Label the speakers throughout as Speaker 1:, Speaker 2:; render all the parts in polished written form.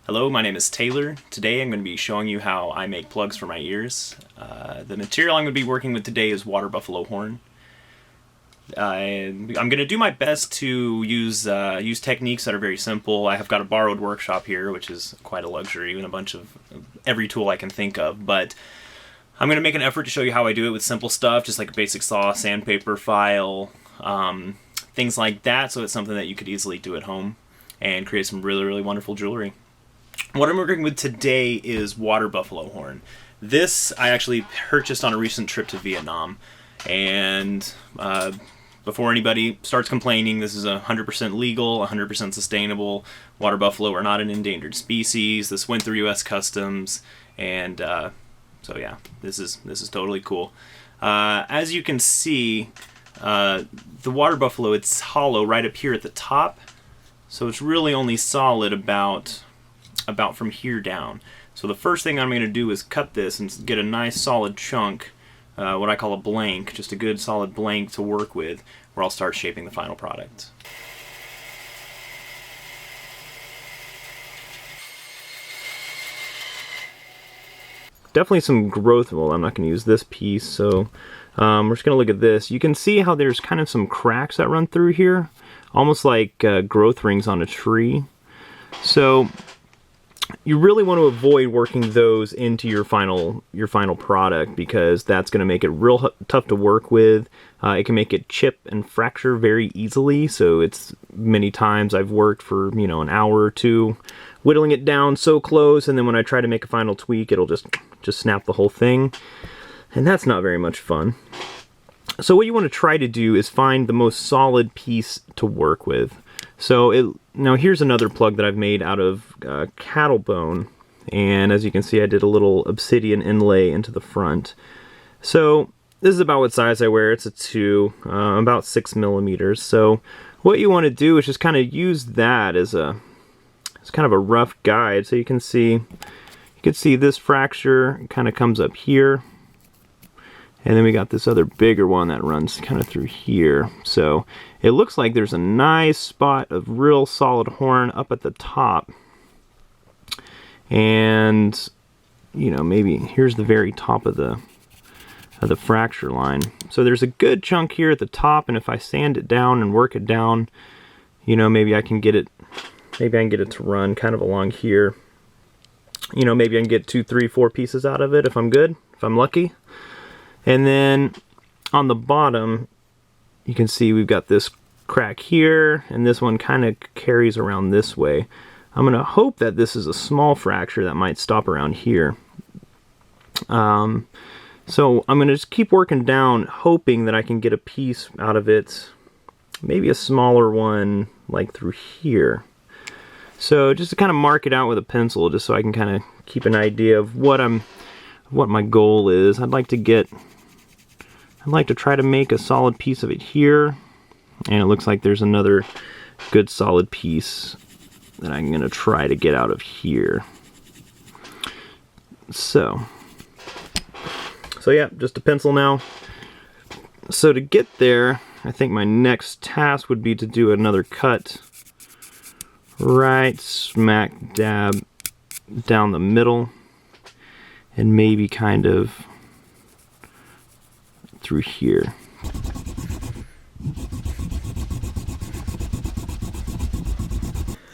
Speaker 1: Hello, my name is Taylor. Today I'm going to be showing you how I make plugs for my ears. The material I'm going to be working with today is water buffalo horn. I'm going to do my best to use techniques that are very simple. I have got a borrowed workshop here, which is quite a luxury, and a bunch of every tool I can think of, but I'm going to make an effort to show you how I do it with simple stuff, just like a basic saw, sandpaper, file, things like that, so it's something that you could easily do at home and create some really, really wonderful jewelry. What I'm working with today is water buffalo horn. This I actually purchased on a recent trip to Vietnam, and before anybody starts complaining, this is 100% legal, 100% sustainable. Water buffalo are not an endangered species. This went through U.S. Customs, and so yeah, this is totally cool. As you can see, the water buffalo, it's hollow right up here at the top, so it's really only solid about from here down. So the first thing I'm going to do is cut this and get a nice solid chunk, what I call a blank, just a good solid blank to work with, where I'll start shaping the final product. Definitely some growth. Well, I'm not going to use this piece, so we're just going to look at this. You can see how there's kind of some cracks that run through here, almost like growth rings on a tree. So you really want to avoid working those into your final product, because that's going to make it real tough to work with. It can make it chip and fracture very easily, so it's many times I've worked for an hour or two whittling it down so close, and then when I try to make a final tweak, it'll just snap the whole thing, and that's not very much fun. So what you want to try to do is find the most solid piece to work with. So now here's another plug that I've made out of cattle bone, and as you can see, I did a little obsidian inlay into the front. So this is about what size I wear. It's a 2, about 6 millimeters. So what you want to do is just kind of use that as kind of a rough guide. So you can see this fracture kind of comes up here. And then we got this other bigger one that runs kind of through here. So it looks like there's a nice spot of real solid horn up at the top. And maybe here's the very top of the fracture line. So there's a good chunk here at the top, and if I sand it down and work it down, maybe I can get it to run kind of along here. Maybe I can get 2, 3, 4 pieces out of it if I'm good, if I'm lucky. And then on the bottom, you can see we've got this crack here, and this one kind of carries around this way. I'm going to hope that this is a small fracture that might stop around here. So I'm going to just keep working down, hoping that I can get a piece out of it, maybe a smaller one like through here. So just to kind of mark it out with a pencil, just so I can kind of keep an idea of what my goal is. I'd like to try to make a solid piece of it here, and it looks like there's another good solid piece that I'm going to try to get out of here. So yeah, just a pencil now. So to get there, I think my next task would be to do another cut right smack dab down the middle, and maybe kind of through here.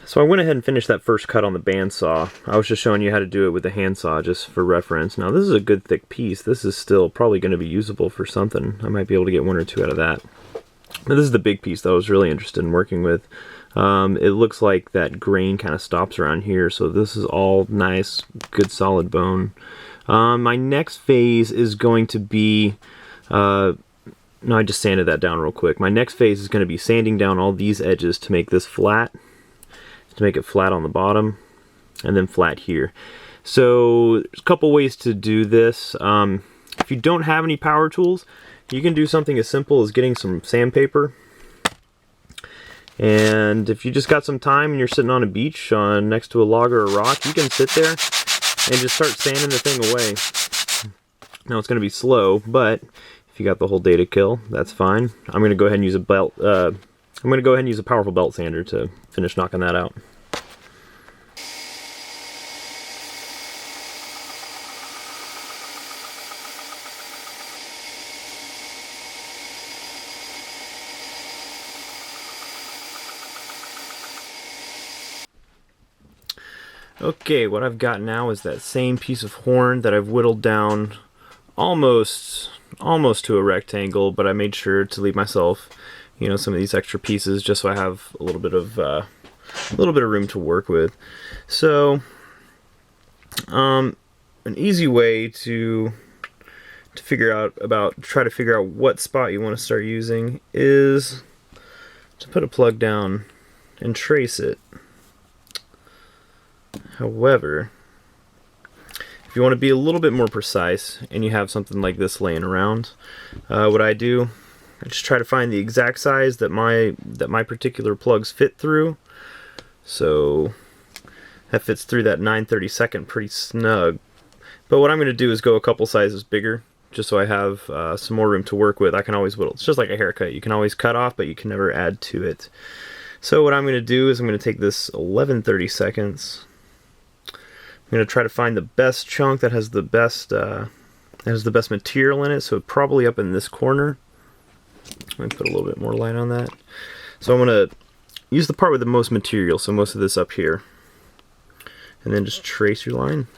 Speaker 1: So I went ahead and finished that first cut on the bandsaw. I was just showing you how to do it with the handsaw just for reference. Now this is a good thick piece. This is still probably going to be usable for something. I might be able to get 1 or 2 out of that. But this is the big piece that I was really interested in working with. It looks like that grain kind of stops around here, so this is all nice, good solid bone. My next phase is going to be, no, I just sanded that down real quick. My next phase is going to be sanding down all these edges to make this flat, to make it flat on the bottom, and then flat here. So there's a couple ways to do this. If you don't have any power tools, you can do something as simple as getting some sandpaper. And if you just got some time and you're sitting on a beach next to a log or a rock, you can sit there and just start sanding the thing away. Now it's going to be slow, but if you got the whole day to kill, that's fine. I'm going to go ahead and use a belt. I'm going to go ahead and use a powerful belt sander to finish knocking that out. Okay, what I've got now is that same piece of horn that I've whittled down almost to a rectangle, but I made sure to leave myself, you know, some of these extra pieces just so I have a little bit of room to work with. So, an easy way to try to figure out what spot you want to start using is to put a plug down and trace it. However, if you want to be a little bit more precise and you have something like this laying around, what I do, I just try to find the exact size that my particular plugs fit through. So that fits through that 9/32 pretty snug. But what I'm going to do is go a couple sizes bigger, just so I have some more room to work with. I can always whittle. It's just like a haircut. You can always cut off, but you can never add to it. So what I'm going to do is I'm going to take this 11/32. I'm going to try to find the best chunk that has the best material in it. So probably up in this corner. Let me put a little bit more light on that. So I'm going to use the part with the most material. So most of this up here, and then just trace your line.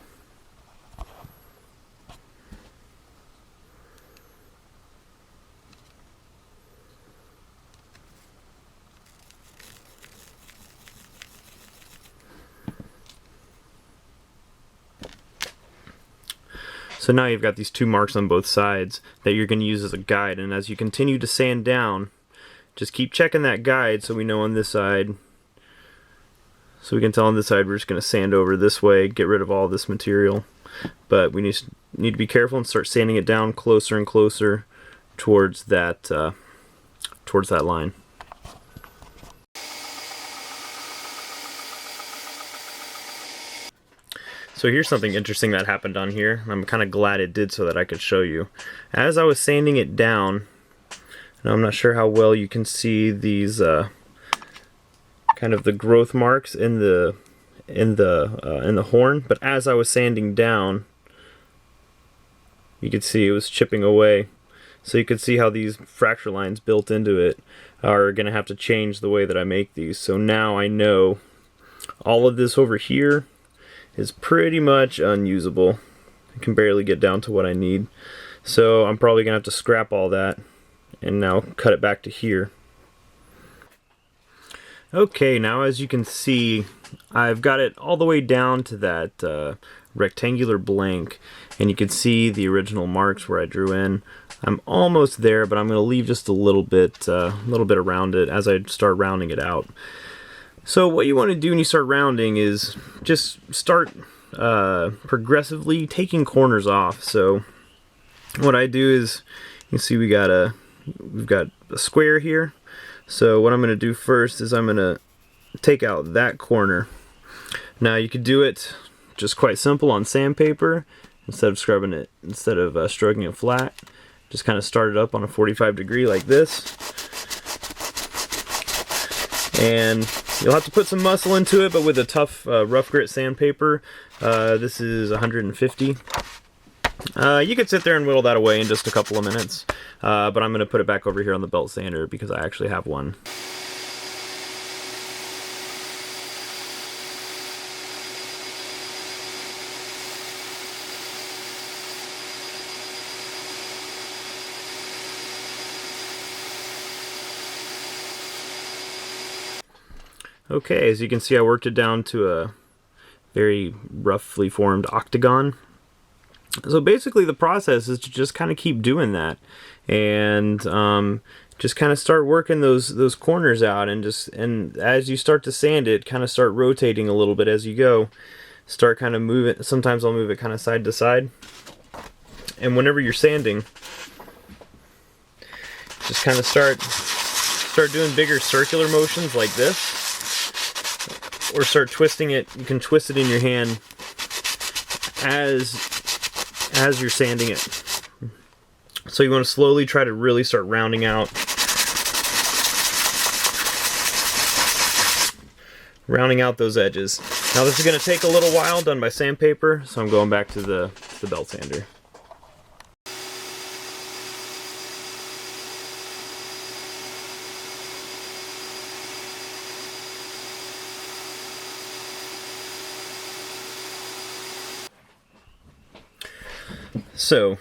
Speaker 1: So now you've got these two marks on both sides that you're going to use as a guide, and as you continue to sand down, just keep checking that guide so we know on this side, so we can tell on this side we're just going to sand over this way, get rid of all this material. But we need to be careful and start sanding it down closer and closer towards that line. So here's something interesting that happened on here. I'm kind of glad it did so that I could show you. As I was sanding it down, and I'm not sure how well you can see these kind of the growth marks in the horn, but as I was sanding down, you could see it was chipping away. So you could see how these fracture lines built into it are going to have to change the way that I make these. So now I know all of this over here is pretty much unusable. I can barely get down to what I need. So I'm probably going to have to scrap all that and now cut it back to here. Okay, now as you can see, I've got it all the way down to that rectangular blank, and you can see the original marks where I drew in. I'm almost there, but I'm going to leave just a little bit around it as I start rounding it out. So what you want to do when you start rounding is just start progressively taking corners off. So what I do is, you see we've got a square here. So what I'm going to do first is I'm going to take out that corner. Now you could do it just quite simple on sandpaper instead of stroking it flat. Just kind of start it up on a 45-degree like this. And you'll have to put some muscle into it, but with a tough rough grit sandpaper, this is 150. You could sit there and whittle that away in just a couple of minutes, but I'm going to put it back over here on the belt sander because I actually have one. Okay, as you can see, I worked it down to a very roughly formed octagon. So basically the process is to just kind of keep doing that, and just kind of start working those corners out, and as you start to sand it, kind of start rotating a little bit as you go. Start kind of moving. Sometimes I'll move it kind of side to side, and whenever you're sanding, just kind of start doing bigger circular motions like this. Or start twisting it. You can twist it in your hand as you're sanding it. So you want to slowly try to really start rounding out those edges. Now this is going to take a little while, done by sandpaper, so I'm going back to the belt sander. So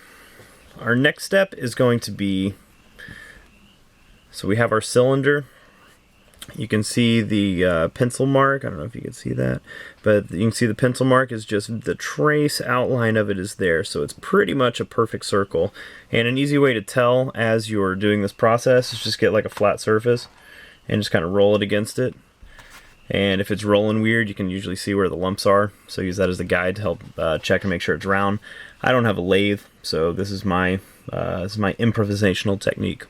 Speaker 1: our next step is going to be, so we have our cylinder. You can see the pencil mark. I don't know if you can see that, but you can see the pencil mark is just the trace outline of it is there. So it's pretty much a perfect circle. And an easy way to tell as you're doing this process is just get like a flat surface and just kind of roll it against it. And if it's rolling weird, you can usually see where the lumps are. So use that as a guide to help check and make sure it's round. I don't have a lathe, so this is my improvisational technique.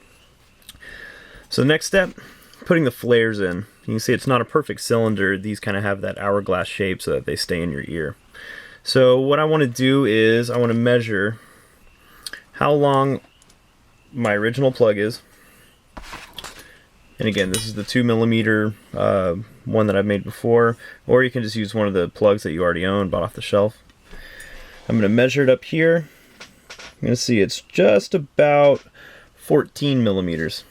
Speaker 1: So the next step, putting the flares in. You can see it's not a perfect cylinder. These kind of have that hourglass shape so that they stay in your ear. So what I want to do is I want to measure how long my original plug is. And again, this is the 2mm one that I've made before, or you can just use one of the plugs that you already own, bought off the shelf. I'm going to measure it up here. I'm going to see it's just about 14mm.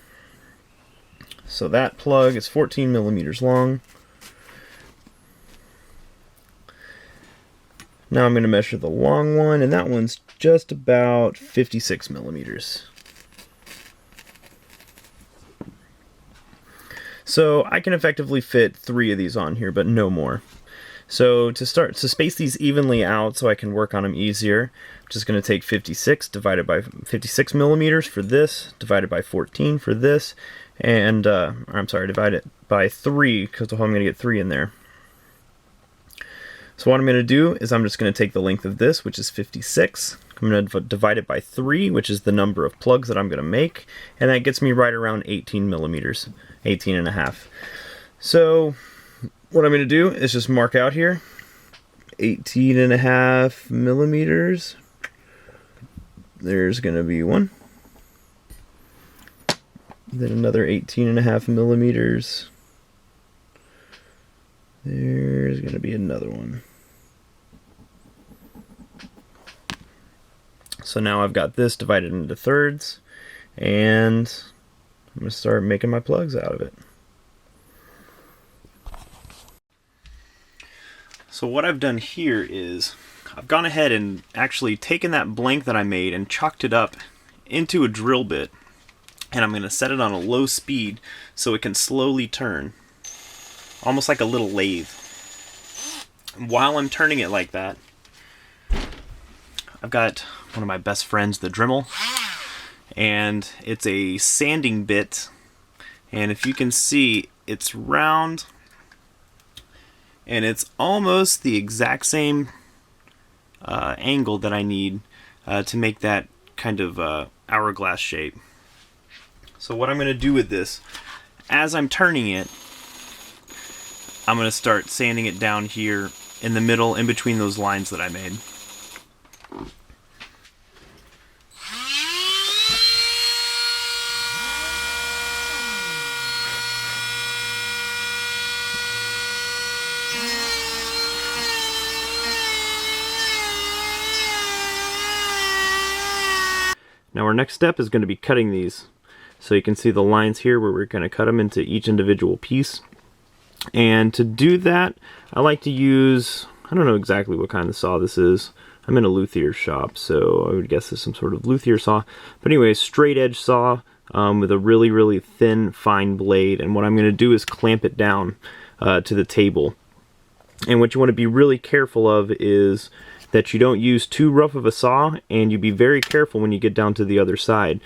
Speaker 1: So that plug is 14mm long. Now I'm going to measure the long one, and that one's just about 56mm. So I can effectively fit 3 of these on here, but no more. So to space these evenly out so I can work on them easier, I'm just going to take 56 divided by 56mm for this, divided by 14 for this, and I'm sorry, divide it by 3 because I'm going to get 3 in there. So what I'm going to do is I'm just going to take the length of this, which is 56. I'm going to divide it by 3, which is the number of plugs that I'm going to make, and that gets me right around 18mm, 18.5. So what I'm going to do is just mark out here 18.5mm. There's going to be one. Then another 18.5mm. There's going to be another one. So now I've got this divided into thirds, and I'm going to start making my plugs out of it. So what I've done here is I've gone ahead and actually taken that blank that I made and chalked it up into a drill bit, and I'm going to set it on a low speed so it can slowly turn, almost like a little lathe. While I'm turning it like that, I've got one of my best friends, the Dremel, and it's a sanding bit, and if you can see, it's round, and it's almost the exact same angle that I need to make that kind of hourglass shape. So what I'm going to do with this, as I'm turning it, I'm going to start sanding it down here in the middle, in between those lines that I made. Now our next step is going to be cutting these. So you can see the lines here where we're going to cut them into each individual piece. And to do that, I like to use, I don't know exactly what kind of saw this is. I'm in a luthier shop, so I would guess it's some sort of luthier saw. But anyway, straight edge saw with a really, really thin, fine blade. And what I'm going to do is clamp it down to the table. And what you want to be really careful of is that you don't use too rough of a saw, and you be very careful when you get down to the other side.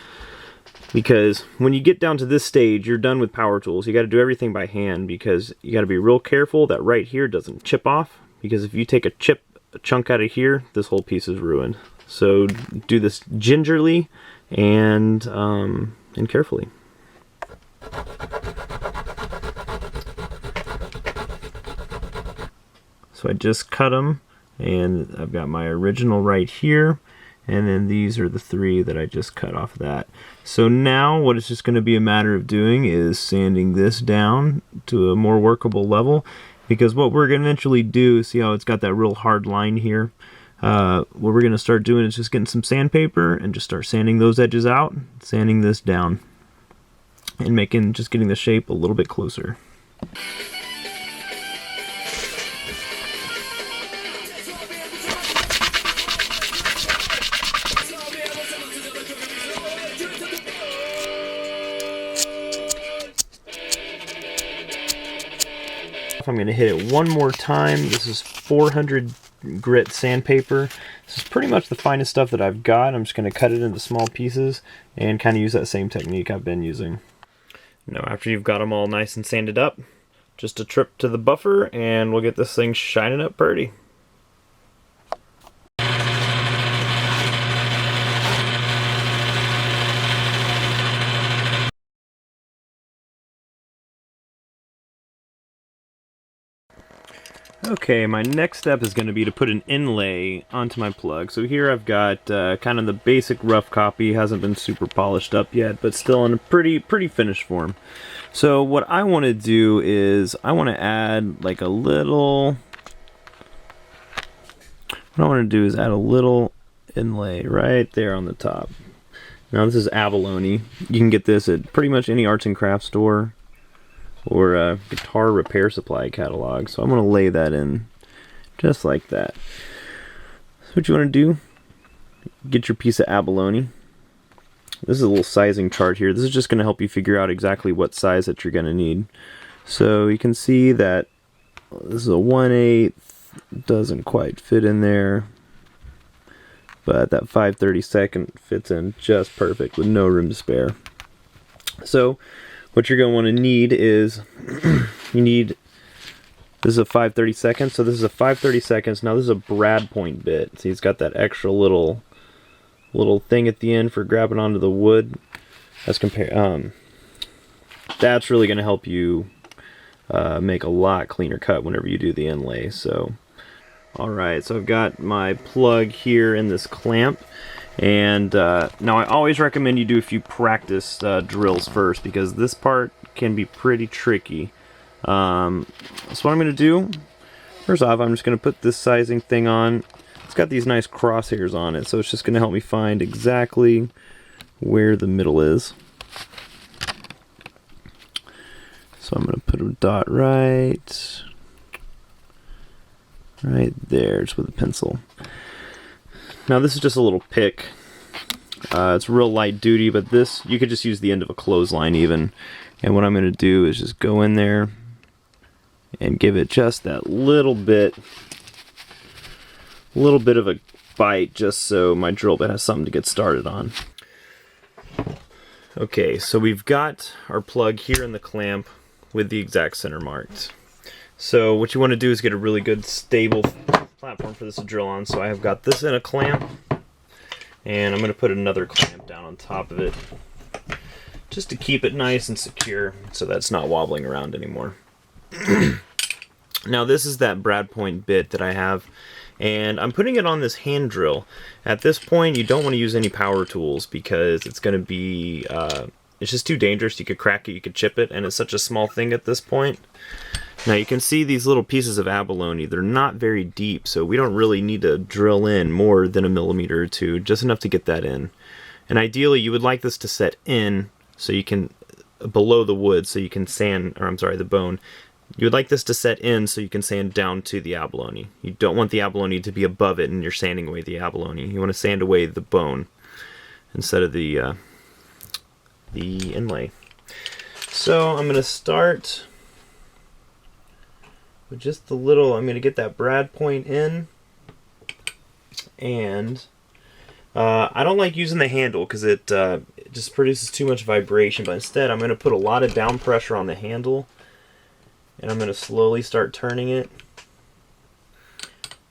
Speaker 1: Because when you get down to this stage, you're done with power tools. You got to do everything by hand, because you got to be real careful that right here doesn't chip off. Because if you take a chunk out of here, this whole piece is ruined. So do this gingerly and carefully. So I just cut them, and I've got my original right here. And then these are the 3 that I just cut off of that. So now what it's just going to be a matter of doing is sanding this down to a more workable level. Because what we're going to eventually do, see how it's got that real hard line here? What we're going to start doing is just getting some sandpaper and just start sanding those edges out, sanding this down, and just getting the shape a little bit closer. I'm going to hit it one more time. This is 400 grit sandpaper. This is pretty much the finest stuff that I've got. I'm just going to cut it into small pieces and kind of use that same technique I've been using. Now after you've got them all nice and sanded up, just a trip to the buffer and we'll get this thing shining up pretty. Okay, my next step is going to be to put an inlay onto my plug. So here I've got kind of the basic rough copy, hasn't been super polished up yet, but still in a pretty finished form. So what I want to do is I want to add like a little, what I want to do is add a little inlay right there on the top. Now this is abalone. You can get this at pretty much any arts and crafts store or a guitar repair supply catalog. So I'm going to lay that in just like that. So what you want to do, get your piece of abalone. This is a little sizing chart here. This is just going to help you figure out exactly what size that you're going to need. So you can see that this is a 1/8, doesn't quite fit in there, but that 5/32 fits in just perfect with no room to spare. So what you're going to want to need is, you need, this is a 5/32, so this is a 5/32. Now this is a brad point bit. See, it's got that extra little thing at the end for grabbing onto the wood. That's that's really going to help you make a lot cleaner cut whenever you do the inlay. So, alright, so I've got my plug here in this clamp. And now I always recommend you do a few practice drills first, because this part can be pretty tricky. So what I'm going to do, first off, I'm just going to put this sizing thing on. It's got these nice crosshairs on it, so it's just going to help me find exactly where the middle is. So I'm going to put a dot right there, just with a pencil. Now this is just a little pick. It's real light duty, but this, you could just use the end of a clothesline even. And what I'm going to do is just go in there and give it just that little bit of a bite, just so my drill bit has something to get started on. Okay, so we've got our plug here in the clamp with the exact center marked. So what you want to do is get a really good stable platform for this to drill on. So I have got this in a clamp, and I'm going to put another clamp down on top of it just to keep it nice and secure so that's not wobbling around anymore. Now this is that brad point bit that I have, and I'm putting it on this hand drill. At this point you don't want to use any power tools because it's going to be it's just too dangerous. You could crack it, you could chip it, and it's such a small thing at this point. Now you can see these little pieces of abalone, they're not very deep, so we don't really need to drill in more than 1 millimeter or 2, just enough to get that in. And ideally you would like this to set in, so you can, below the wood, so you can sand, or I'm sorry, the bone. You would like this to set in so you can sand down to the abalone. You don't want the abalone to be above it and you're sanding away the abalone. You want to sand away the bone instead of the inlay. So I'm going to start with just the little, I'm going to get that brad point in, and I don't like using the handle because it just produces too much vibration, but instead I'm going to put a lot of down pressure on the handle, and I'm going to slowly start turning it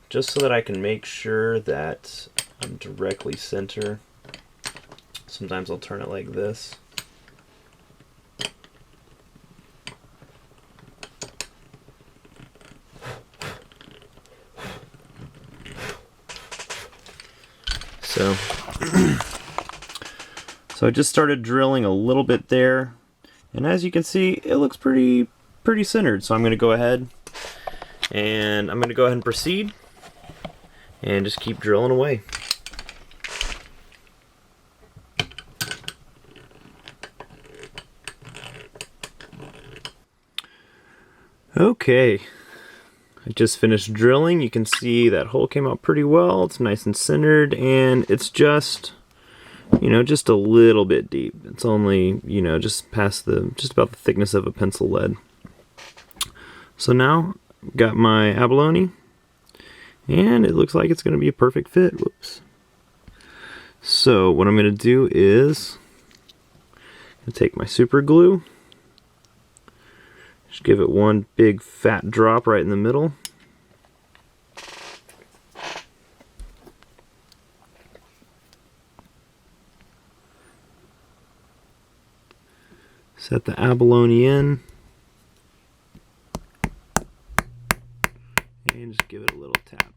Speaker 1: just so that I can make sure that I'm directly center. Sometimes I'll turn it like this. So I just started drilling a little bit there, and as you can see, it looks pretty centered. So I'm going to go ahead and proceed and just keep drilling away. Okay, I just finished drilling. You can see that hole came out pretty well. It's nice and centered, and it's just, you know, just a little bit deep. It's only, you know, just about the thickness of a pencil lead. So now, got my abalone, and it looks like it's going to be a perfect fit. Whoops. So what I'm going to do is take my super glue, just give it one big fat drop right in the middle. Set the abalone in, and just give it a little tap.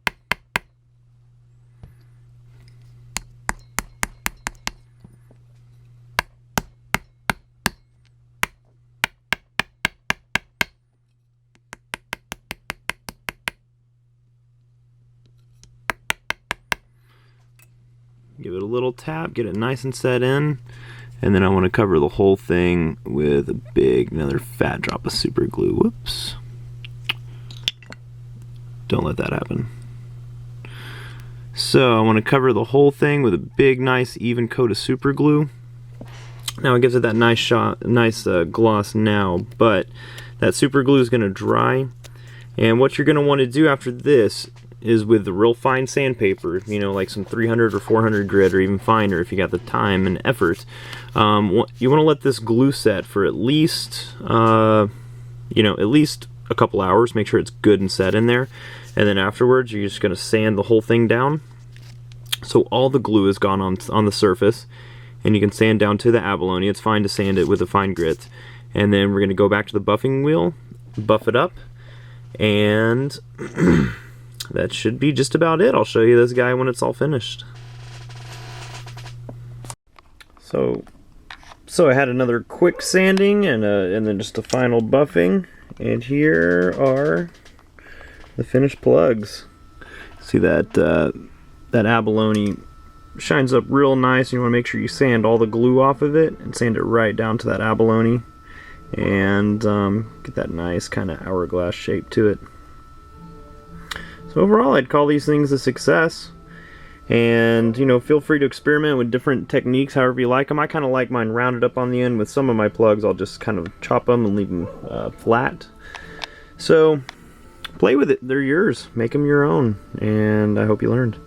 Speaker 1: Give it a little tap, get it nice and set in, and then I want to cover the whole thing with another fat drop of super glue. Whoops. Don't let that happen. So I want to cover the whole thing with a big, nice, even coat of super glue. Now it gives it that nice gloss now, but that super glue is going to dry. And what you're going to want to do after this is with the real fine sandpaper, you know, like some 300 or 400 grit or even finer if you got the time and effort. You want to let this glue set for at least, at least a couple hours. Make sure it's good and set in there. And then afterwards, you're just going to sand the whole thing down. So all the glue is gone on the surface. And you can sand down to the abalone. It's fine to sand it with a fine grit. And then we're going to go back to the buffing wheel, buff it up, and that should be just about it. I'll show you this guy when it's all finished. So I had another quick sanding and then just a final buffing, and here are the finished plugs. See that that abalone shines up real nice. You want to make sure you sand all the glue off of it and sand it right down to that abalone, and get that nice kind of hourglass shape to it. So overall, I'd call these things a success. And, feel free to experiment with different techniques however you like them. I kind of like mine rounded up on the end. With some of my plugs, I'll just kind of chop them and leave them flat. So, play with it. They're yours. Make them your own. And I hope you learned.